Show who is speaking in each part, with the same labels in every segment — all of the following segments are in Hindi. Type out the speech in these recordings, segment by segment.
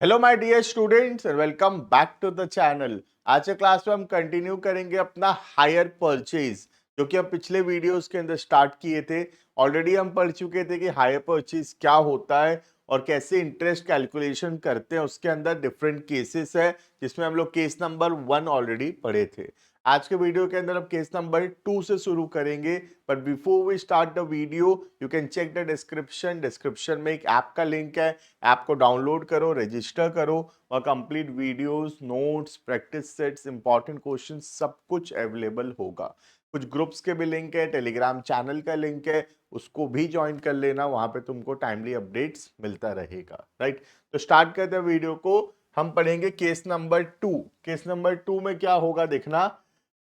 Speaker 1: Hello my dear students and welcome back to the channel. आज के क्लास में हम कंटिन्यू करेंगे अपना हायर परचेज, जो कि हम पिछले वीडियोस के अंदर स्टार्ट किए थे। ऑलरेडी हम पढ़ चुके थे कि हायर परचेज क्या होता है और कैसे इंटरेस्ट कैलकुलेशन करते हैं। उसके अंदर डिफरेंट केसेस है, जिसमें हम लोग केस नंबर 1 ऑलरेडी पढ़े थे। आज के वीडियो के अंदर हम केस नंबर 2 से शुरू करेंगे। But before we start the video, you can check the description में एक ऐप का लिंक है। ऐप को डाउनलोड करो, रजिस्टर करो और complete videos, notes, practice sets, important question सब कुछ अवेलेबल होगा। कुछ ग्रुप्स के भी लिंक है, टेलीग्राम चैनल का लिंक है, उसको भी ज्वाइन कर लेना। वहां पे तुमको टाइमली अपडेट्स मिलता रहेगा। राइट, तो स्टार्ट करते हैं वीडियो को। हम पढ़ेंगे केस नंबर 2। केस नंबर 2 में क्या होगा देखना।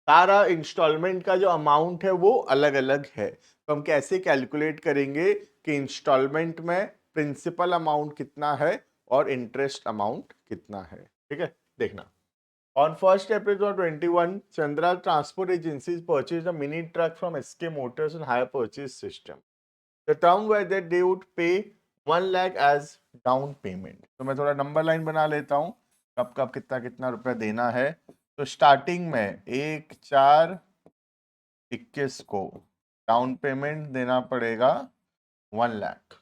Speaker 1: सारा इंस्टॉलमेंट का जो अमाउंट है वो अलग अलग है, तो हम कैसे कैलकुलेट करेंगे कि इंस्टॉलमेंट में प्रिंसिपल अमाउंट कितना है और इंटरेस्ट अमाउंट कितना है। ठीक है, देखना। On 1st April 2021, Chandra Transport Agencies purchased a mini truck from SK Motors and hire purchase system. The term were that they would pay 1 lakh as down payment. तो मैं थोड़ा नंबर लाइन बना लेता हूँ, कब कब कितना कितना रुपया देना है। तो स्टार्टिंग में 1/4/21 को डाउन पेमेंट देना पड़ेगा 1 lakh,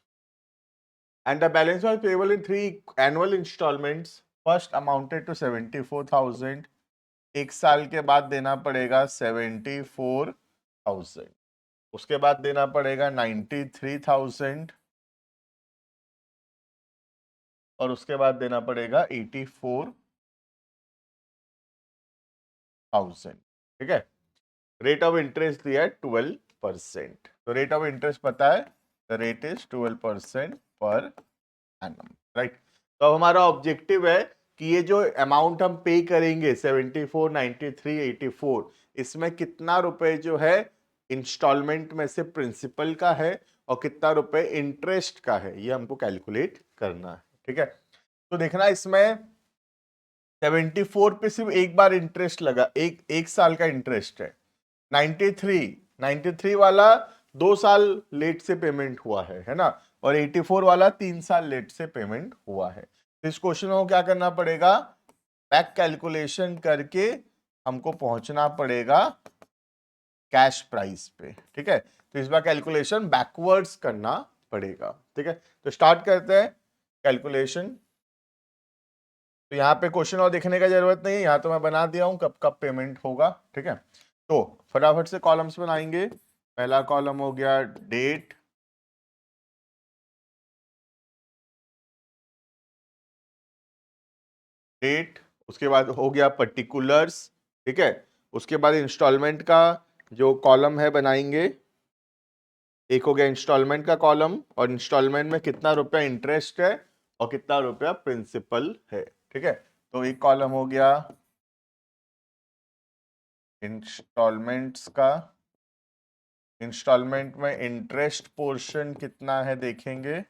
Speaker 1: and the balance was payable in 3 annual installments. First amounted to 74,000, एक साल के बाद देना पड़ेगा 74,000, उसके बाद देना पड़ेगा 93,000 और उसके बाद देना पड़ेगा 84,000। ठीक है, रेट ऑफ इंटरेस्ट दिया है 12%। तो रेट ऑफ इंटरेस्ट पता है, the rate is 12% per annum. Right, तो अब हमारा ऑब्जेक्टिव है कि ये जो अमाउंट हम पे करेंगे 74, 93, 84, इसमें कितना रुपए जो है इंस्टॉलमेंट में से प्रिंसिपल का है और कितना रुपए इंटरेस्ट का है, ये हमको कैलकुलेट करना है। ठीक है, तो देखना इसमें 74 पे सिर्फ एक बार इंटरेस्ट लगा, एक साल का इंटरेस्ट है। 93 वाला 2 साल लेट से पेमेंट हुआ है ना, और 84 वाला 3 साल लेट से पेमेंट हुआ है। तो इस क्वेश्चन को क्या करना पड़ेगा, बैक कैलकुलेशन करके हमको पहुंचना पड़ेगा कैश प्राइस पे। ठीक है, तो इस बार कैलकुलेशन बैकवर्ड्स करना पड़ेगा। ठीक है, तो स्टार्ट करते हैं कैलकुलेशन। तो यहाँ पे क्वेश्चन और देखने का जरूरत नहीं है, यहाँ तो मैं बना दिया हूँ कब कब पेमेंट होगा। ठीक है, तो फटाफट से कॉलम्स बनाएंगे। पहला कॉलम हो गया डेट, उसके बाद हो गया पर्टिकुलर्स। ठीक है, उसके बाद इंस्टॉलमेंट का जो कॉलम है बनाएंगे। एक हो गया इंस्टॉलमेंट का कॉलम, और इंस्टॉलमेंट में कितना रुपया इंटरेस्ट है और कितना रुपया प्रिंसिपल है। ठीक है, तो एक कॉलम हो गया इंस्टॉलमेंट्स का। इंस्टॉलमेंट में इंटरेस्ट पोर्शन कितना है देखेंगे,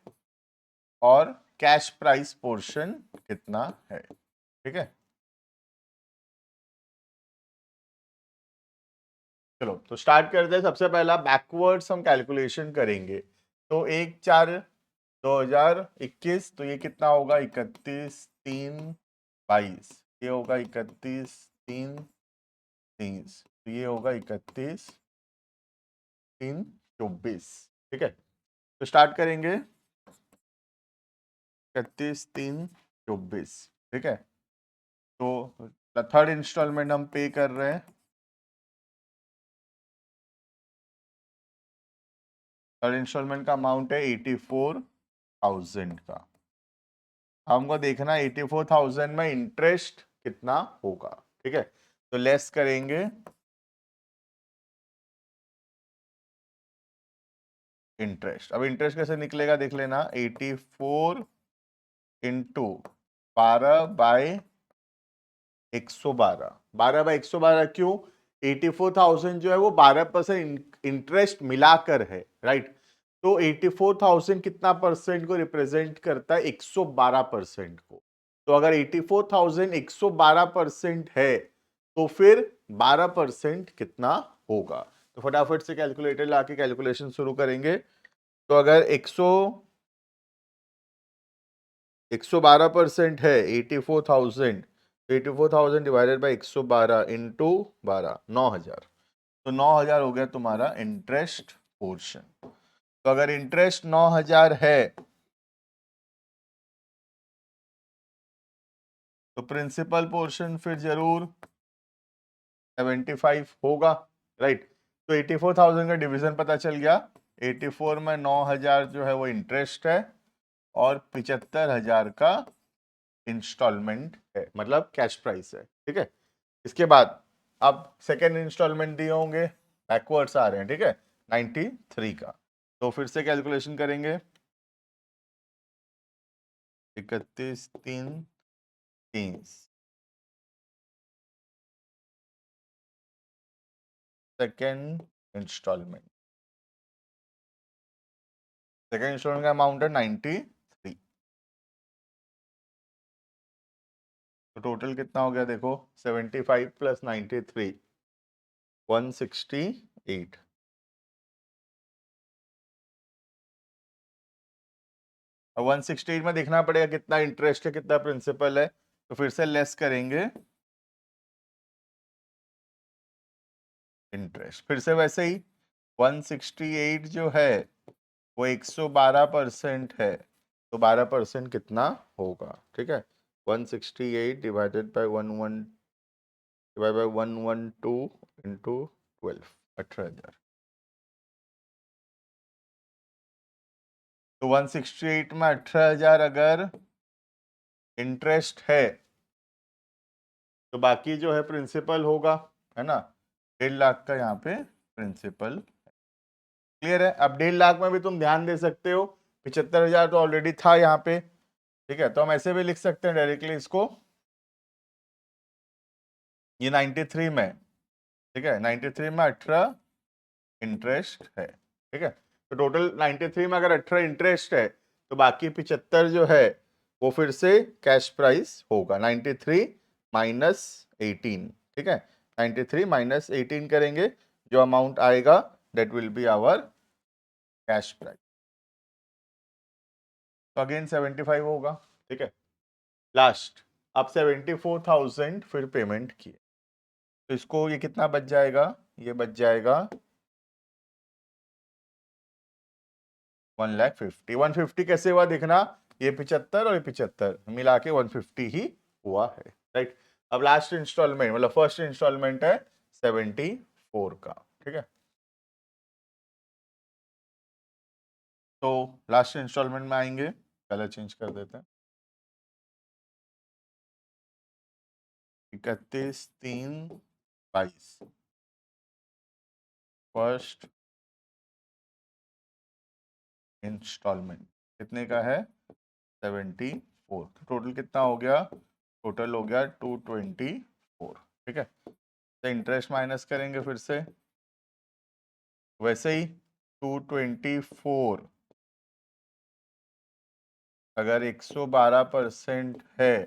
Speaker 1: और कैश प्राइस पोर्शन कितना है। ठीक है, चलो तो स्टार्ट करते हैं। सबसे पहला बैकवर्ड्स हम कैलकुलेशन करेंगे। तो 1/4/2021, तो ये कितना होगा 31/3/22, ये होगा 31/3/23, तो ये होगा 31/3/24। ठीक है, तो स्टार्ट करेंगे 31/3/24। ठीक है, तो थर्ड इंस्टॉलमेंट हम पे कर रहे हैं। थर्ड इंस्टॉलमेंट का अमाउंट है 84,000 का। हमको देखना 84,000 में इंटरेस्ट कितना होगा। ठीक है, तो लेस करेंगे इंटरेस्ट। अब इंटरेस्ट कैसे निकलेगा देख लेना, 84 इंटू 12/112। 12/112 क्यों, 84,000 जो है वो 12% इंटरेस्ट मिलाकर है। राइट, तो 84,000 कितना परसेंट को रिप्रेजेंट करता है, 112% को। तो अगर 84,000 112% है तो फिर 12% कितना होगा। तो फटाफट से कैलकुलेटर लाके कैलकुलेशन शुरू करेंगे। तो अगर 112% है 84,000, 84,000 डिवाइडेड बाई 112 इंटू 12, 9,000। तो 9,000 हो गया तुम्हारा इंटरेस्ट पोर्शन। तो अगर इंटरेस्ट 9,000 है तो प्रिंसिपल पोर्शन फिर जरूर 75 होगा, राइट। तो 84,000 का डिवीजन पता चल गया। 84 में 9,000 जो है वो इंटरेस्ट है और 75,000 का इंस्टॉलमेंट है, मतलब कैश प्राइस है, ठीक है। इसके बाद अब सेकेंड इंस्टॉलमेंट दिए होंगे, बैकवर्ड्स आ रहे हैं, ठीक है, 93 का। तो फिर से कैलकुलेशन करेंगे, 31 3 30, सेकेंड इंस्टॉलमेंट, सेकेंड इंस्टॉलमेंट का अमाउंट है 93। तो टोटल कितना हो गया देखो, 75 प्लस 93, 168। और 168 में देखना पड़ेगा कितना इंटरेस्ट है कितना प्रिंसिपल है, तो फिर से लेस करेंगे इंटरेस्ट, फिर से वैसे ही 168 जो है वो 112% है, तो 12% कितना होगा, ठीक है। 168 divided by 11 divide by 112 into 12, 18,000। तो 168 में 18,000 अगर इंटरेस्ट है तो बाकी जो है प्रिंसिपल होगा, है ना, 1.5 लाख का यहाँ पे प्रिंसिपल। क्लियर है। अब 1.5 लाख में भी तुम ध्यान दे सकते हो, 75,000 तो ऑलरेडी था यहाँ पे, ठीक है। तो हम ऐसे भी लिख सकते हैं डायरेक्टली इसको, ये 93 में, ठीक है, 93 में 18 इंटरेस्ट है, ठीक है। तो टोटल 93 में अगर 18 इंटरेस्ट है तो बाकी 75 जो है वो फिर से कैश प्राइस होगा, 93 माइनस 18, ठीक है। 93 माइनस 18 करेंगे, जो अमाउंट आएगा that will be our cash price. तो अगेन 75 होगा, ठीक है। लास्ट अब 74,000 फिर पेमेंट किए, तो इसको ये कितना बच जाएगा, ये बच जाएगा 1,50,000। 150 कैसे हुआ देखना, ये 75 और ये 75 मिला के 150 ही हुआ है, राइट। अब लास्ट इंस्टॉलमेंट मतलब फर्स्ट इंस्टॉलमेंट है 74 का, ठीक है। तो लास्ट इंस्टॉलमेंट में आएंगे, कलर चेंज कर देते हैं, 31/3/22 फर्स्ट इंस्टॉलमेंट कितने का है, 74। तो टोटल कितना हो गया, टोटल हो गया 224, ठीक है। तो इंटरेस्ट माइनस करेंगे फिर से वैसे ही, 224 अगर 112% है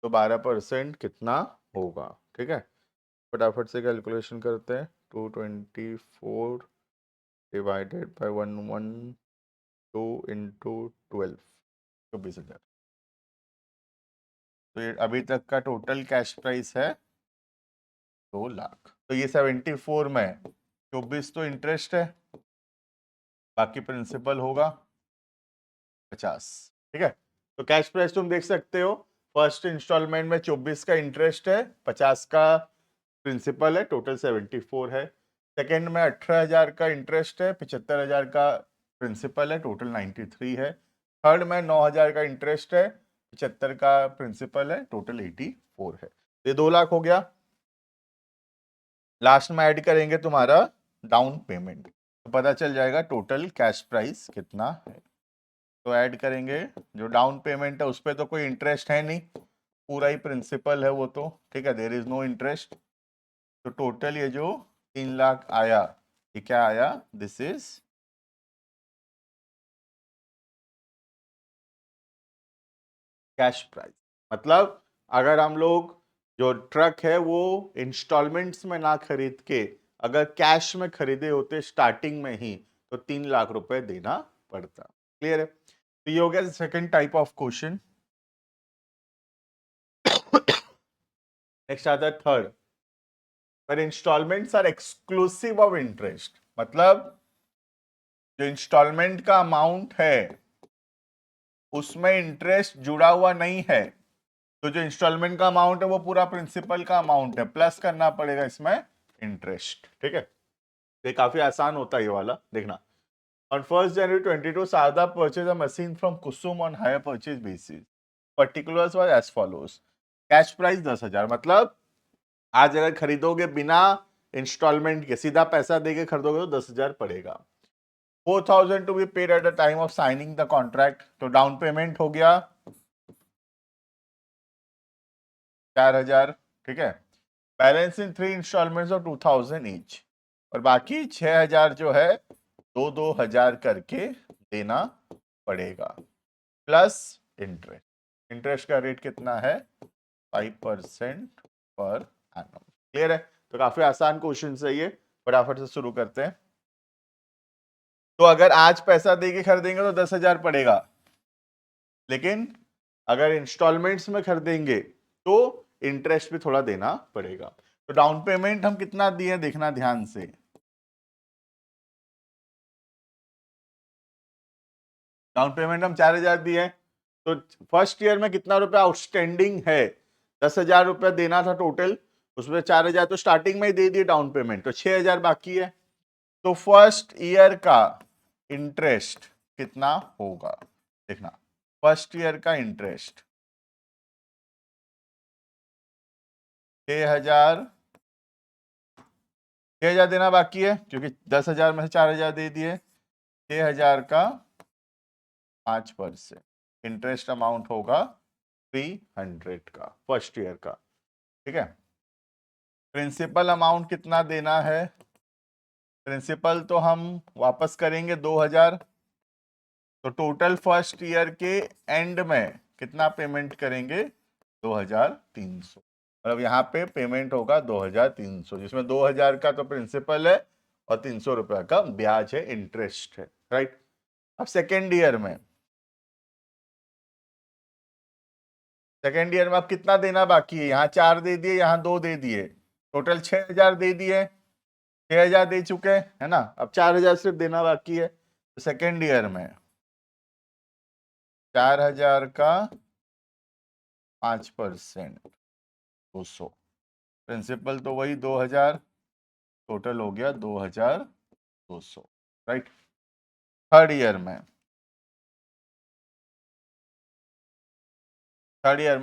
Speaker 1: तो 12% कितना होगा, ठीक है। फटाफट से कैलकुलेशन करते हैं, 224 डिवाइडेड बाई 112 इंटू 12, 24,000। तो ये अभी तक का टोटल कैश प्राइस है 2 लाख। तो ये 74 में 24 तो इंटरेस्ट है, बाकी प्रिंसिपल होगा 50, ठीक है। तो कैश प्राइस तुम देख सकते हो, फर्स्ट इंस्टॉलमेंट में 24 का इंटरेस्ट है, 50 का प्रिंसिपल है, टोटल 74 है। सेकेंड में 18,000 का इंटरेस्ट है, 75,000 का प्रिंसिपल है, टोटल 93 है। थर्ड में 9,000 का इंटरेस्ट है, 75 का प्रिंसिपल है, टोटल 84 है। ये 2 लाख हो गया। लास्ट में ऐड करेंगे तुम्हारा डाउन पेमेंट, तो पता चल जाएगा टोटल कैश प्राइस कितना है। तो ऐड करेंगे, जो डाउन पेमेंट है उस पर तो कोई इंटरेस्ट है नहीं, पूरा ही प्रिंसिपल है वो तो, ठीक है, देयर इज नो इंटरेस्ट। तो टोटल ये जो 3 लाख आया, ये क्या आया, दिस इज कैश प्राइस। मतलब अगर हम लोग जो ट्रक है वो इंस्टॉलमेंट्स में ना खरीद के अगर कैश में खरीदे होते स्टार्टिंग में ही, तो 3 लाख रुपए देना पड़ता। क्लियर है। तो ये हो गया second type of question. Next आता है थर्ड, पर installments are exclusive of interest, मतलब जो इंस्टॉलमेंट का अमाउंट है उसमें इंटरेस्ट जुड़ा हुआ नहीं है, तो जो इंस्टॉलमेंट का अमाउंट है वो पूरा प्रिंसिपल का अमाउंट है, प्लस करना पड़ेगा इसमें इंटरेस्ट। ठीक है, ये काफी आसान होता है ये वाला, देखना। On 1st January 22, Sarda purchased a machine from Kusum on hire purchase basis. Particulars were as follows. Cash price 10,000, मतलब आज अगर खरीदोगे बिना इंस्टॉलमेंट के, सीधा पैसा देके खरीदोगे तो 10,000 पड़ेगा। 4,000 to be paid at the time of signing the contract, तो डाउन पेमेंट हो गया 4,000। ठीक है, balance in 3 installments of 2,000 each, और बाकी 6,000 जो है 2,000 करके देना पड़ेगा, प्लस इंटरेस्ट। इंटरेस्ट का रेट कितना है? 5% पर एनम। क्लियर है? तो काफी आसान क्वेश्चन है ये, फटाफट से शुरू करते हैं। तो अगर आज पैसा देके खरीदेंगे तो 10,000 पड़ेगा, लेकिन अगर इंस्टॉलमेंट्स में खरीदेंगे तो इंटरेस्ट भी थोड़ा देना पड़ेगा। तो डाउन पेमेंट हम कितना दिए देखना ध्यान से। डाउन पेमेंट हम 4,000 दिए, तो फर्स्ट ईयर में कितना रुपया आउटस्टैंडिंग है? 10,000 रुपया देना था टोटल, उसमें 4,000 तो स्टार्टिंग में ही दे दिए डाउन पेमेंट, तो 6,000 बाकी है। तो फर्स्ट ईयर का इंटरेस्ट कितना होगा देखना। फर्स्ट ईयर का इंटरेस्ट 6,000 देना बाकी है, क्योंकि 10,000 में से 4,000 दे दिए। 6,000 का 5% इंटरेस्ट अमाउंट होगा 300 का फर्स्ट ईयर का। ठीक है, प्रिंसिपल अमाउंट कितना देना है? प्रिंसिपल तो हम वापस करेंगे 2,000, तो टोटल फर्स्ट ईयर के एंड में कितना पेमेंट करेंगे? 2,300। मतलब यहाँ पे पेमेंट होगा 2,300, जिसमें 2,000 का तो प्रिंसिपल है और 300 रुपया का ब्याज है, इंटरेस्ट है। राइट, अब सेकेंड ईयर में आप कितना देना बाकी है? यहाँ 4 दे दिए, यहाँ 2 दे दिए, टोटल 6,000 दे दिए, 6,000 दे चुके है ना। अब 4,000 सिर्फ देना बाकी है, तो सेकेंड ईयर में 4,000 का 5% 200, प्रिंसिपल तो वही 2,000, टोटल हो गया 2,200। राइट, थर्ड ईयर में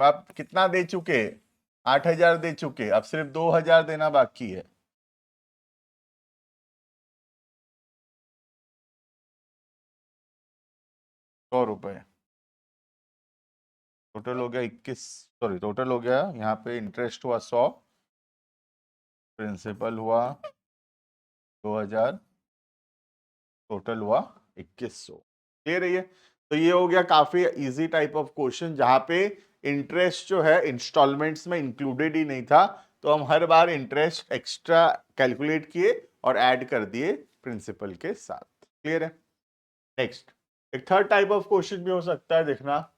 Speaker 1: आप कितना दे चुके? 8,000 दे चुके, अब सिर्फ 2,000 देना बाकी है। ₹100 टोटल हो गया 21, सॉरी टोटल हो गया, यहाँ पे इंटरेस्ट हुआ 100, प्रिंसिपल हुआ 2,000, टोटल हुआ 2,100। क्लियर है ये? तो ये हो गया काफी इजी टाइप ऑफ क्वेश्चन, जहां पे इंटरेस्ट जो है इंस्टॉलमेंट्स में इंक्लूडेड ही नहीं था, तो हम हर बार इंटरेस्ट एक्स्ट्रा कैलकुलेट किए और ऐड कर दिए प्रिंसिपल के साथ। क्लियर है? नेक्स्ट, एक थर्ड टाइप ऑफ क्वेश्चन भी हो सकता है, देखना,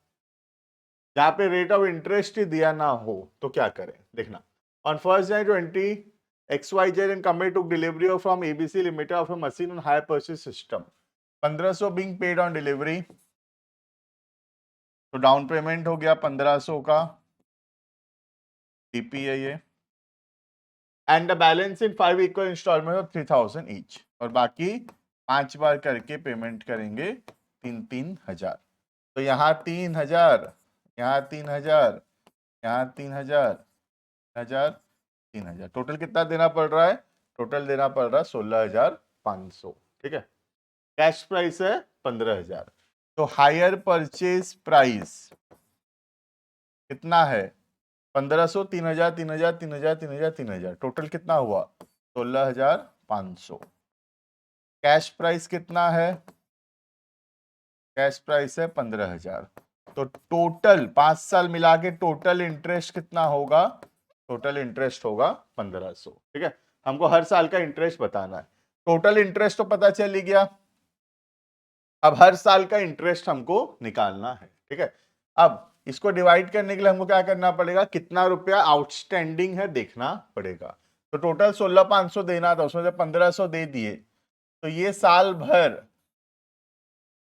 Speaker 1: जहां पे रेट ऑफ इंटरेस्ट ही दिया ना हो तो क्या करें देखना। On 1st January 20, XYZ and company took delivery of from ABC Limited of a machine on hire purchase system. 1,500 being paid on delivery, तो डाउन पेमेंट हो गया 1,500 का, टीपी है ये, and the balance in 5 equal installment of 3,000 each, और बाकी 5 बार करके पेमेंट करेंगे 3,000। तो यहाँ 3,000, यहाँ 3,000, यहाँ 3,000, 3,000, टोटल कितना देना पड़ रहा है? टोटल देना पड़ रहा है 16,500। ठीक है, कैश प्राइस है 15,000, तो हायर परचेज प्राइस कितना है? 1,500, 3,000, 3,000, 3,000, 3,000, 3,000, टोटल कितना हुआ? 16,500। कैश प्राइस कितना है? कैश प्राइस है 15,000, तो टोटल 5 साल मिला के टोटल इंटरेस्ट कितना होगा? टोटल इंटरेस्ट होगा 1,500। ठीक है, हमको हर साल का इंटरेस्ट बताना है। टोटल इंटरेस्ट तो पता चल ही गया, अब हर साल का इंटरेस्ट हमको निकालना है। ठीक है, अब इसको डिवाइड करने के लिए हमको क्या करना पड़ेगा, कितना रुपया आउटस्टैंडिंग है देखना पड़ेगा। तो टोटल 16,500 देना था, उसमें से 1,500 दे दिए, तो ये साल भर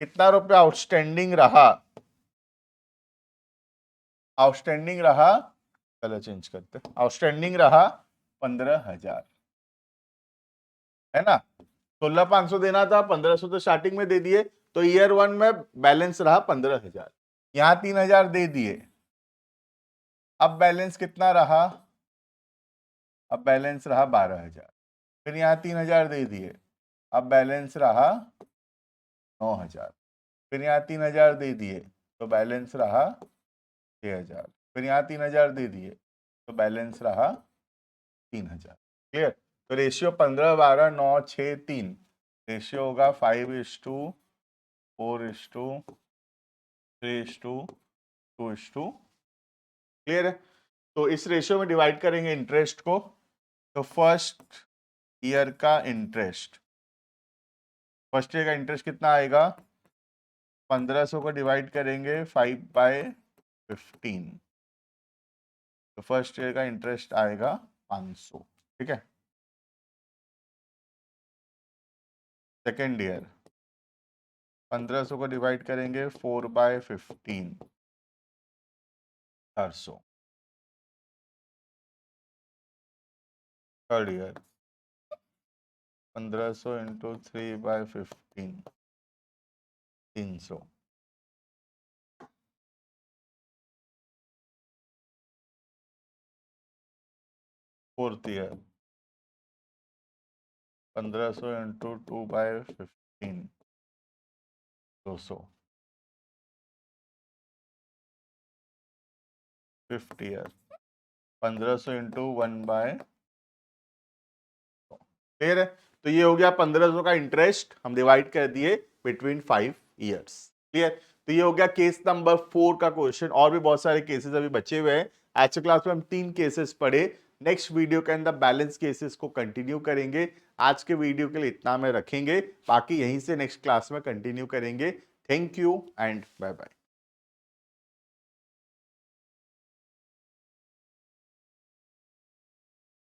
Speaker 1: कितना रुपया आउटस्टैंडिंग रहा, आउटस्टैंडिंग रहा, कलर चेंज करते, आउटस्टैंडिंग रहा 15,000, है ना। 16,500 देना था, 1,500 तो स्टार्टिंग में दे दिए, तो ईयर 1 में बैलेंस रहा 15,000। यहां 3,000 दे दिए, अब बैलेंस कितना रहा, अब बैलेंस रहा 12,000। फिर यहाँ 3,000 दे दिए, अब बैलेंस रहा 9,000। फिर यहाँ 3,000 दे दिए तो बैलेंस रहा 6,000। फिर यहाँ 3,000 दे दिए तो बैलेंस रहा 3,000। क्लियर। तो रेशियो 15, 12, 9, 6, 3, रेशियो होगा 5:4:3:2:2। क्लियर है। तो इस रेशियो में डिवाइड करेंगे इंटरेस्ट को। तो फर्स्ट ईयर का इंटरेस्ट, फर्स्ट ईयर का इंटरेस्ट कितना आएगा, 1,500 को डिवाइड करेंगे 5/15, तो फर्स्ट ईयर का इंटरेस्ट आएगा 500। ठीक है। सेकेंड ईयर 1,500 को डिवाइड करेंगे 4/15, 400। Third year 1,500 into 3/15, 300। Fourth year 1,500 into 2/15, 200। Fifth year 1,500 into 1/, clear है। तो ये हो गया 1,500 का इंटरेस्ट, हम डिवाइड कर दिए बिटवीन 5 ईयर्स। क्लियर। तो ये हो गया केस नंबर 4 का क्वेश्चन। और भी बहुत सारे केसेस अभी बचे हुए हैं। आज के क्लास में हम 3 केसेस पढ़े। नेक्स्ट वीडियो के अंदर बैलेंस केसेस को कंटिन्यू करेंगे। आज के वीडियो के लिए इतना में रखेंगे, बाकी यहीं से नेक्स्ट क्लास में कंटिन्यू करेंगे। Thank you and bye bye.